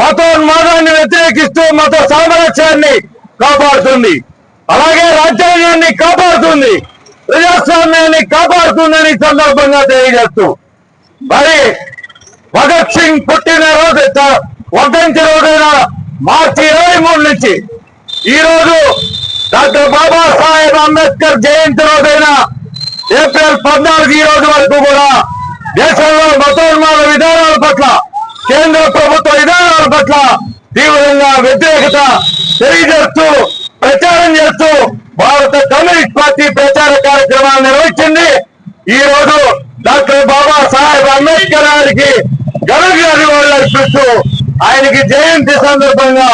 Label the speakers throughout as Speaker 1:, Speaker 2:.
Speaker 1: మతోన్మాదాన్ని వ్యతిరేకిస్తూ మత సామరస్యాన్ని కాపాడుతుంది, అలాగే రాజ్యాంగాన్ని కాపాడుతుంది, ప్రజాస్వామ్యాన్ని కాపాడుతుందని సందర్భంగా తెలియజేస్తూ మరి భగత్ సింగ్ పుట్టినరోజు వర్ధంతి రోజైన మార్చి 23 నుంచి ఈ రోజు డాక్టర్ బాబాసాహెబ్ అంబేద్కర్ జయంతి రోజైన ఏప్రిల్ 14 ఈ రోజు వరకు కూడా దేశంలో మతోన్మాద విధానాల పట్ల, కేంద్ర ప్రభుత్వ విధానాల పట్ల తీవ్రంగా వ్యతిరేకత తెలియజేస్తూ ప్రచారం చేస్తూ భారత కమ్యూనిస్ట్ పార్టీ ప్రచార కార్యక్రమాలు నిర్వహించింది. ఈ రోజు డాక్టర్ బాబాసాహెబ్ అంబేద్కర్ గారికి ఘనంగా నివాళులు అర్పిస్తూ ఆయనకి జయంతి సందర్భంగా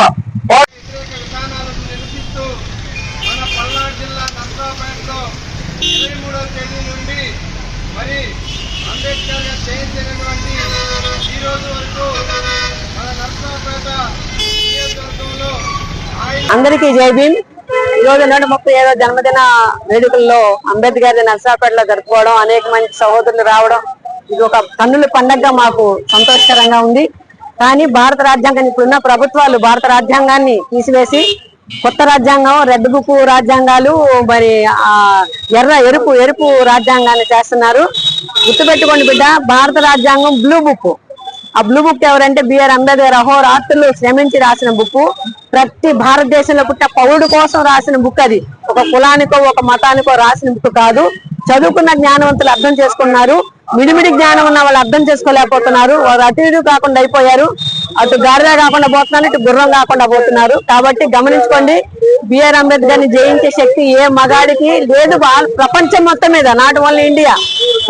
Speaker 2: అంబేద్కర్ గారు జయంతి ఈ రోజు వరకు మన నర్సరావుపేట నియోజకవర్గంలో
Speaker 3: అందరికీ జై భీమ్. ఈ రోజు 137వ జన్మదిన వేడుకల్లో అంబేద్కర్ నర్సరావుపేటలో జరుపుకోవడం, అనేక మంది సహోదరులు రావడం, ఇది ఒక కన్నుల పండగగా మాకు సంతోషకరంగా ఉంది. కానీ భారత రాజ్యాంగం, ఇప్పుడున్న ప్రభుత్వాలు భారత రాజ్యాంగాన్ని తీసివేసి కొత్త రాజ్యాంగం, రెడ్ బుక్ రాజ్యాంగాలు, మరి ఎరుపు రాజ్యాంగాన్ని చేస్తున్నారు. గుర్తుపెట్టుకోండి బిడ్డ, భారత రాజ్యాంగం బ్లూ బుక్. ఆ బ్లూ బుక్ ఎవరంటే బిఆర్ అంబేద్కర్ అహోరాత్రులు శ్రమించి రాసిన బుక్. ప్రతి భారతదేశంలో పుట్టిన పౌరుడు కోసం రాసిన బుక్. అది ఒక కులానికో ఒక మతానికో రాసిన బుక్ కాదు. చదువుకున్న జ్ఞానవంతులు అర్థం చేసుకున్నారు, మిడిమిడి జ్ఞానం ఉన్న వాళ్ళు అర్థం చేసుకోలేకపోతున్నారు. వారు అటు ఇటు కాకుండా అయిపోయారు, అటు గాడిద కాకుండా పోతున్నారు, ఇటు గుర్రం కాకుండా పోతున్నారు. కాబట్టి గమనించుకోండి, బిఆర్ అంబేద్కర్ ని జయించే శక్తి ఏ మగాడికి లేదు. ప్రపంచం మొత్తం మీద, నాట్ ఓన్లీ ఇండియా,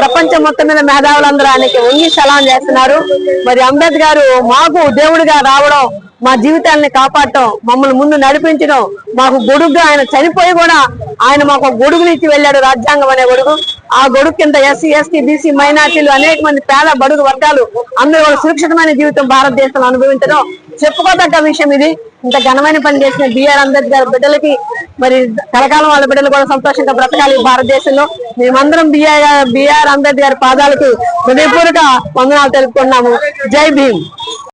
Speaker 3: ప్రపంచం మొత్తం మీద మేధావులందరూ ఆయనకి వంగి సలాం చేస్తున్నారు. మరి అంబేద్కర్ మాకు దేవుడిగా రావడం, మా జీవితాలని కాపాడటం, మమ్మల్ని ముందు నడిపించడం, మాకు గొడుగుగా ఆయన చనిపోయి కూడా ఆయన మాకు గొడుగునిచ్చి వెళ్ళాడు, రాజ్యాంగం అనే గొడుగు. ఆ గొడుగు కింద ఎస్సీ, ఎస్టీ, బీసీ, మైనార్టీలు, అనేక మంది పేద బడుగు వర్గాలు అందరూ కూడా సురక్షితమైన జీవితం భారతదేశంలో అనుభవించడం చెప్పుకోదగ్గ విషయం. ఇది ఇంత ఘనమైన పని చేసిన బిఆర్ అంబేద్కర్ బిడ్డలకి మరి కలకాలం వాళ్ళ బిడ్డలు కూడా సంతోషంగా బ్రతకాలి భారతదేశంలో. మేమందరం బిఆర్ అంబేద్కర్ పాదాలకు హృదయపూర్వక వందనాలు తెలుపుకున్నాము. జై భీమ్.